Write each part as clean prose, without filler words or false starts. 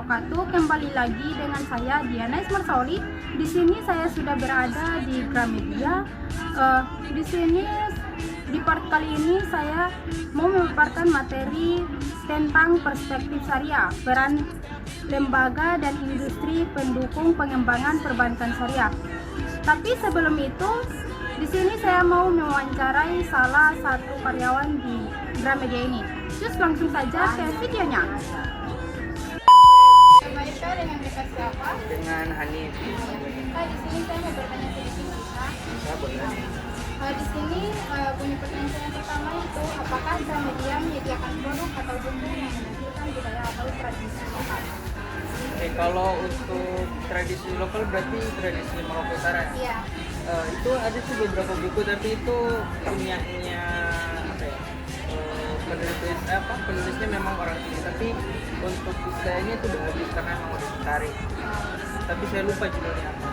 wabarakatuh. Kembali lagi dengan saya Diana Ismarsoli. Di sini saya sudah berada di Gramedia. Di sini di part kali ini saya mau memaparkan materi tentang perspektif syariah, peran lembaga dan industri pendukung pengembangan perbankan syariah. Tapi sebelum itu, di sini saya mau mewawancarai salah satu karyawan di Gramedia ini. Terus langsung saja ke videonya. Baiklah, dengan dekat siapa? Dengan Hanif. Kak, di sini saya mau bertanya sedikit bisa. Bisa boleh. Di sini punya pertanyaan saya yang pertama itu, apakah Gramedia menyediakan produk atau buku yang menampilkan budaya atau tradisi lokal? Kalau untuk tradisi lokal berarti tradisi Maluku Utara. Iya. Itu ada sih beberapa buku, tapi itu punyanya penulisnya memang orang sini, tapi untuk desainnya itu udah habis karena memang udah ditarik. Tapi saya lupa judulnya apa.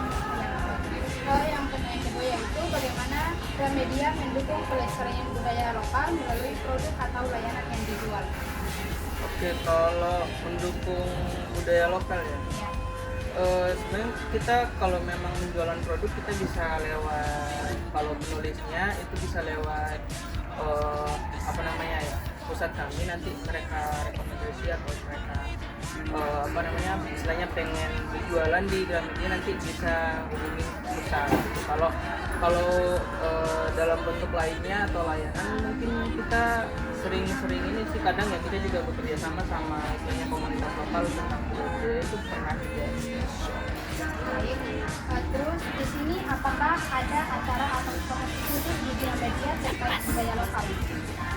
Yang pertanyaan kedua yaitu bagaimana Gramedia mendukung pelestarian budaya lokal melalui produk atau layanan yang dijual. Oke, kalau mendukung budaya lokal ya. Sebenarnya kita kalau memang menjualan produk kita bisa lewat, kalau penulisnya itu bisa lewat pusat kami, nanti mereka rekomendasi atau mereka istilahnya pengen jualan di Gramedia, nanti bisa hubungi pusat gitu. Kalau dalam bentuk lainnya atau layanan mungkin kita sering ini sih, kadang ya kita juga bekerja sama istilahnya komunitas lokal tentang budaya itu pernah juga. Baik. Terus di sini apakah ada acara atau promosi khusus di Gramedia terkait budaya lokal?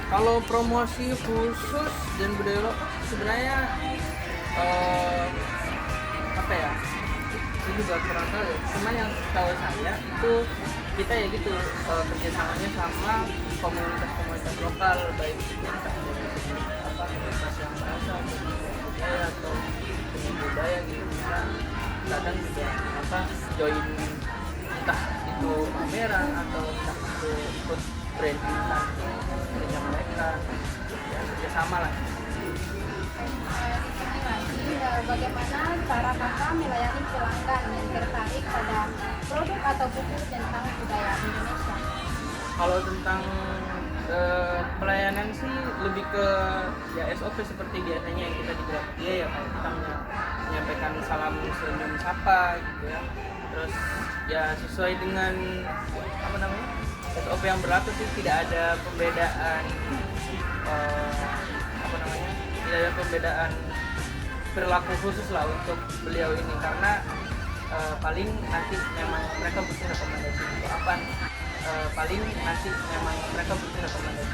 Kalau promosi khusus dan budaya lokal sebenarnya itu juga kurang tahu ya. Cuma yang tahu saya itu kita ya gitu kerjasamanya sama komunitas lokal, baik itu entah komunitas yang bahasa budaya atau dengan budaya gitu. Kita kadang juga join entah itu pameran atau entah itu ikut branding kerja mereka, ya kerjasama lah. Di sini lagi, bagaimana cara kakak melayani pelanggan yang tertarik pada produk atau buku tentang budaya Indonesia? Kalau tentang pelayanan sih lebih ke ya SOP seperti biasanya yang kita di Gramedia ya, kayak kita menyampaikan salam senyum sapa gitu ya. Terus ya sesuai dengan SOP yang berlaku sih, tidak ada pembedaan tidak ada pembedaan perilaku khusus lah untuk beliau ini, karena paling nanti memang mereka butuh rekomendasi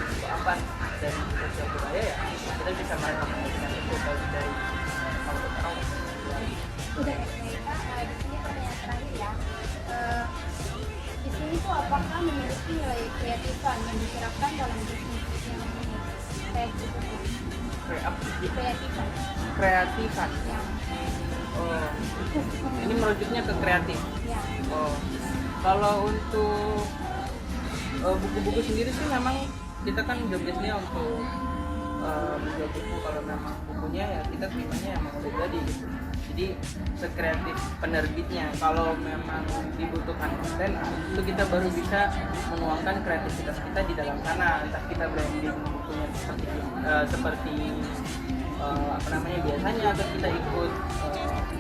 untuk apa dari sosial budaya ya, kita bisa merekomendasikan itu dari kalau sekarang Udah Kak, di sini pertanyaan terakhir ya. Di sini tuh apakah memiliki nilai kreatifan yang diterapkan dalam bisnis yang ini? Kayak gitu tuh. kreatifan. Ya. Oh, ini merujuknya ke kreatif. Ya. Oh, kalau untuk buku-buku sendiri sih memang kita kan jobdesknya untuk menjual buku. Kalau memang bukunya ya kita terimanya emang udah jadi gitu. Jadi sekreatif penerbitnya. Kalau memang dibutuhkan konten, itu kita baru bisa menuangkan kreativitas kita di dalam sana. Entah kita branding bukunya seperti biasanya, atau kita ikut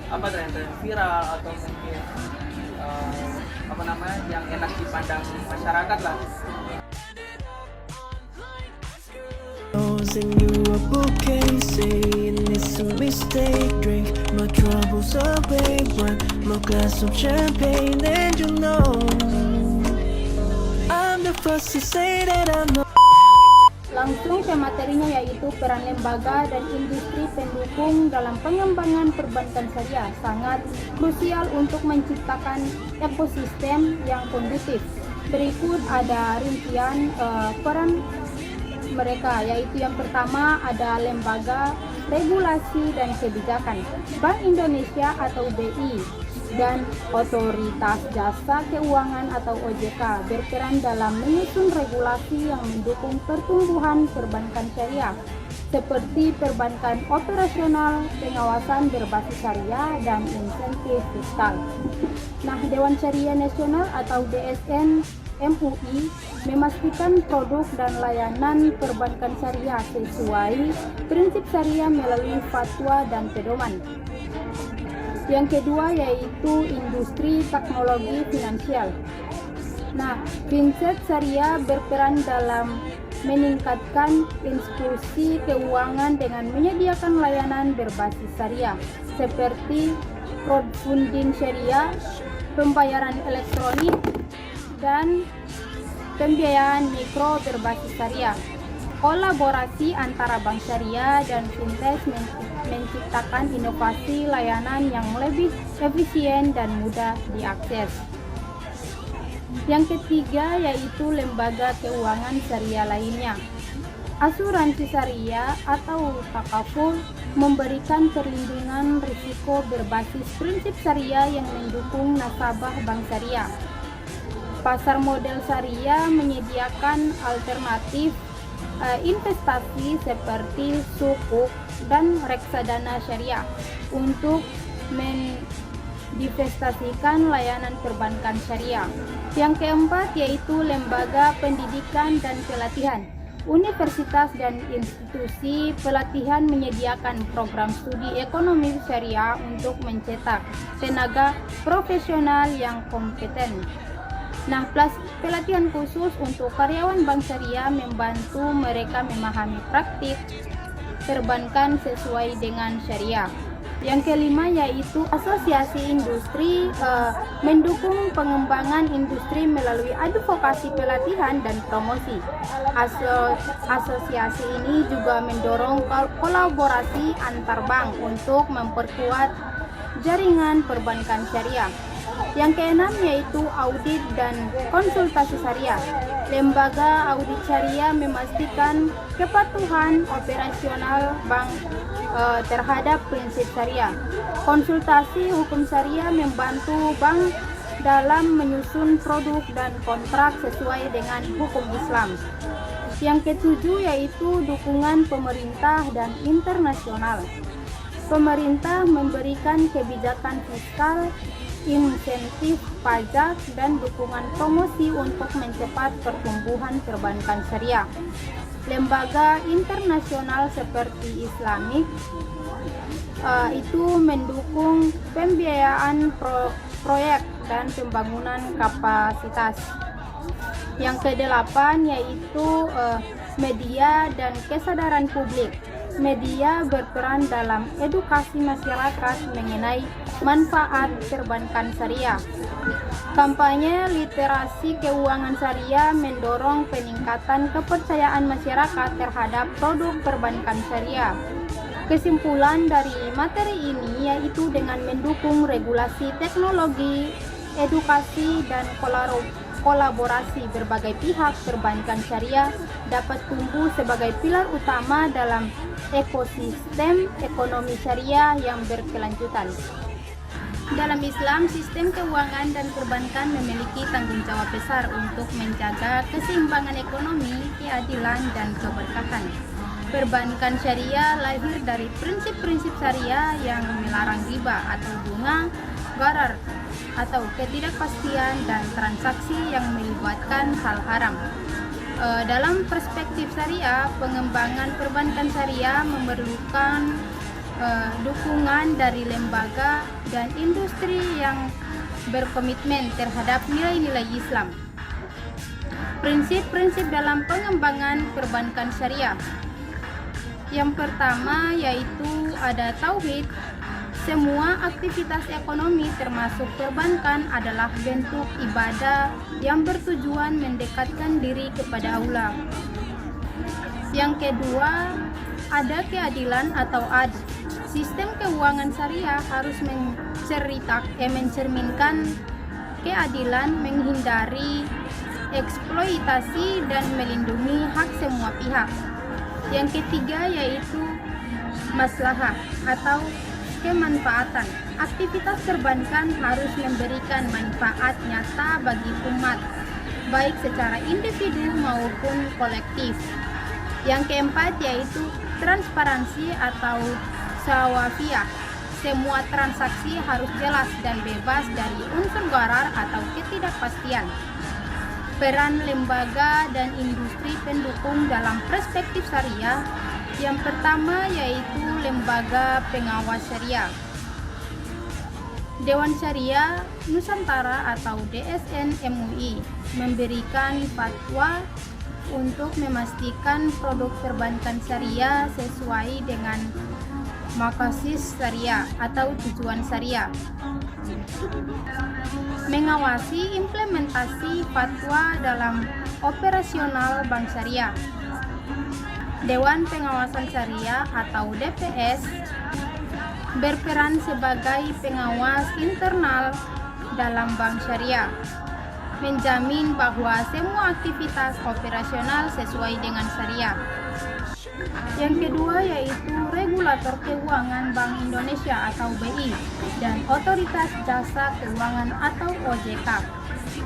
tren-tren viral, atau mungkin yang enak dipandang masyarakat lah. Sing you a bouquet, saying it's a mistake. Drink my troubles away, one more glass of champagne, and you know I'm the first to say that I'm not. Langsung ke materinya, yaitu peran lembaga dan industri pendukung dalam pengembangan perbankan syariah sangat krusial untuk menciptakan ekosistem yang kondusif. Berikut ada rincian peran mereka, yaitu yang pertama ada lembaga regulasi dan kebijakan, Bank Indonesia atau BI, dan Otoritas Jasa Keuangan atau OJK berperan dalam menyusun regulasi yang mendukung pertumbuhan perbankan syariah. seperti perbankan operasional, pengawasan berbasis syariah, dan insentif fiskal. Nah, Dewan Syariah Nasional atau DSN MUI memastikan produk dan layanan perbankan syariah sesuai prinsip syariah melalui fatwa dan pedoman. Yang kedua yaitu industri teknologi finansial. Nah, Fintech Syariah berperan dalam meningkatkan inklusi keuangan dengan menyediakan layanan berbasis syariah seperti crowdfunding syariah, pembayaran elektronik, dan pembiayaan mikro berbasis syariah. Kolaborasi antara bank syariah dan fintech menciptakan inovasi layanan yang lebih efisien dan mudah diakses. Yang ketiga yaitu lembaga keuangan syariah lainnya. Asuransi syariah atau takaful memberikan perlindungan risiko berbasis prinsip syariah yang mendukung nasabah bank syariah. Pasar model syariah menyediakan alternatif investasi seperti sukuk dan reksadana syariah untuk divestasikan layanan perbankan syariah. Yang keempat yaitu lembaga pendidikan dan pelatihan. Universitas dan institusi pelatihan menyediakan program studi ekonomi syariah untuk mencetak tenaga profesional yang kompeten. Nah, pelatihan khusus untuk karyawan bank syariah membantu mereka memahami praktik perbankan sesuai dengan syariah. Yang kelima yaitu asosiasi industri mendukung pengembangan industri melalui advokasi pelatihan dan promosi. Asosiasi ini juga mendorong kolaborasi antar bank untuk memperkuat jaringan perbankan syariah. Yang keenam yaitu audit dan konsultasi syariah. Lembaga audit syariah memastikan kepatuhan operasional bank terhadap prinsip syariah. Konsultasi hukum syariah membantu bank dalam menyusun produk dan kontrak sesuai dengan hukum Islam. Yang ketujuh yaitu dukungan pemerintah dan internasional. Pemerintah memberikan kebijakan fiskal, insentif pajak, dan dukungan promosi untuk mencepat pertumbuhan perbankan syariah. Lembaga internasional seperti Islamic itu mendukung pembiayaan proyek dan pembangunan kapasitas. Yang kedelapan yaitu media dan kesadaran publik. Media berperan dalam edukasi masyarakat mengenai manfaat perbankan syariah. Kampanye literasi keuangan syariah mendorong peningkatan kepercayaan masyarakat terhadap produk perbankan syariah. Kesimpulan dari materi ini yaitu dengan mendukung regulasi teknologi, edukasi, dan kolaborasi berbagai pihak, perbankan syariah dapat tumbuh sebagai pilar utama dalam ekosistem ekonomi syariah yang berkelanjutan. Dalam Islam, sistem keuangan dan perbankan memiliki tanggung jawab besar untuk menjaga keseimbangan ekonomi, keadilan, dan keberkahan. Perbankan syariah lahir dari prinsip-prinsip syariah yang melarang riba atau bunga, gharar atau ketidakpastian, dan transaksi yang melibatkan hal haram. Dalam perspektif syariah, pengembangan perbankan syariah memerlukan dukungan dari lembaga dan industri yang berkomitmen terhadap nilai-nilai Islam. Prinsip-prinsip dalam pengembangan perbankan syariah. Yang pertama yaitu ada tauhid. Semua aktivitas ekonomi termasuk perbankan adalah bentuk ibadah yang bertujuan mendekatkan diri kepada Allah. Yang kedua, ada keadilan atau adl. Sistem keuangan syariah harus mencerminkan keadilan, menghindari eksploitasi, dan melindungi hak semua pihak. Yang ketiga yaitu maslahah atau kemanfaatan. Aktivitas perbankan harus memberikan manfaat nyata bagi umat, baik secara individu maupun kolektif. Yang keempat yaitu Transparansi atau syafafiyah. Semua transaksi harus jelas dan bebas dari unsur gharar atau ketidakpastian. Peran lembaga dan industri pendukung dalam perspektif syariah. Yang pertama yaitu Lembaga Pengawas Syariah. Dewan Syariah Nusantara atau DSN MUI memberikan fatwa untuk memastikan produk perbankan syariah sesuai dengan maqasid syariah atau tujuan syariah. Mengawasi implementasi fatwa dalam operasional bank syariah. Dewan Pengawasan Syariah atau DPS berperan sebagai pengawas internal dalam bank syariah, menjamin bahwa semua aktivitas operasional sesuai dengan syariah. Yang kedua yaitu Regulator Keuangan Bank Indonesia atau BI dan Otoritas Jasa Keuangan atau OJK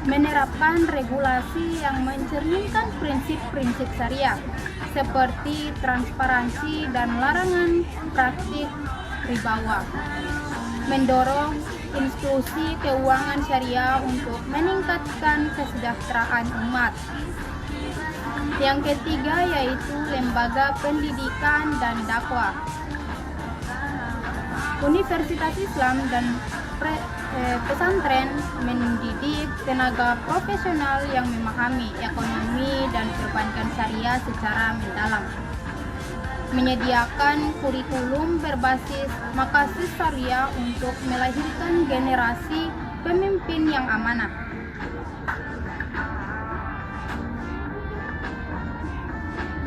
menerapkan regulasi yang mencerminkan prinsip-prinsip syariah seperti transparansi dan larangan praktik ribawa, mendorong inklusi keuangan syariah untuk meningkatkan kesejahteraan umat. Yang ketiga yaitu Lembaga Pendidikan dan Dakwah. Universitas Islam dan pesantren mendidik tenaga profesional yang memahami ekonomi dan perbankan syariah secara mendalam. Menyediakan kurikulum berbasis maqasid syariah untuk melahirkan generasi pemimpin yang amanah.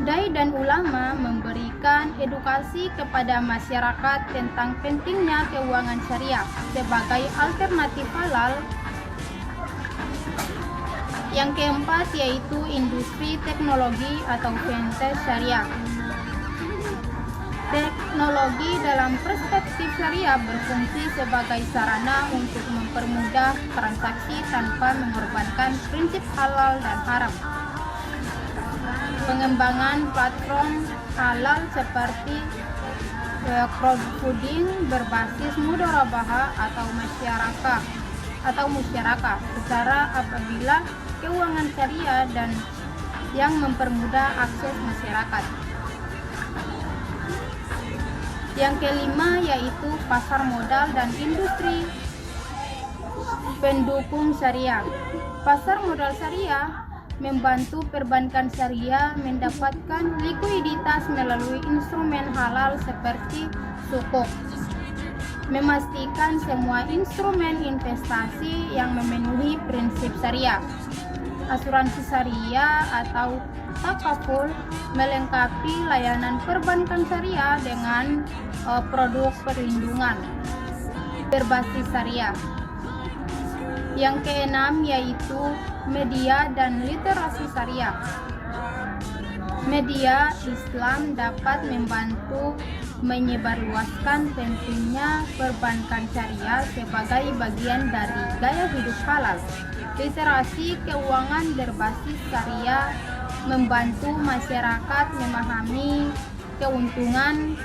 Dai dan ulama memberikan edukasi kepada masyarakat tentang pentingnya keuangan syariah sebagai alternatif halal. Yang keempat yaitu industri teknologi atau fintech syariah. Teknologi dalam perspektif syariah berfungsi sebagai sarana untuk mempermudah transaksi tanpa mengorbankan prinsip halal dan haram. Pengembangan platform halal seperti crowdfunding berbasis mudharabah atau musyarakah secara apabila keuangan syariah dan yang mempermudah akses masyarakat. Yang kelima yaitu pasar modal dan industri pendukung syariah. Pasar modal syariah membantu perbankan syariah mendapatkan likuiditas melalui instrumen halal seperti sukuk, memastikan semua instrumen investasi yang memenuhi prinsip syariah. Asuransi syariah atau takaful melengkapi layanan perbankan syariah dengan produk perlindungan berbasis syariah. Yang keenam yaitu media dan literasi syariah. Media Islam dapat membantu menyebarluaskan pentingnya perbankan syariah sebagai bagian dari gaya hidup halal. Literasi keuangan berbasis syariah membantu masyarakat memahami keuntungan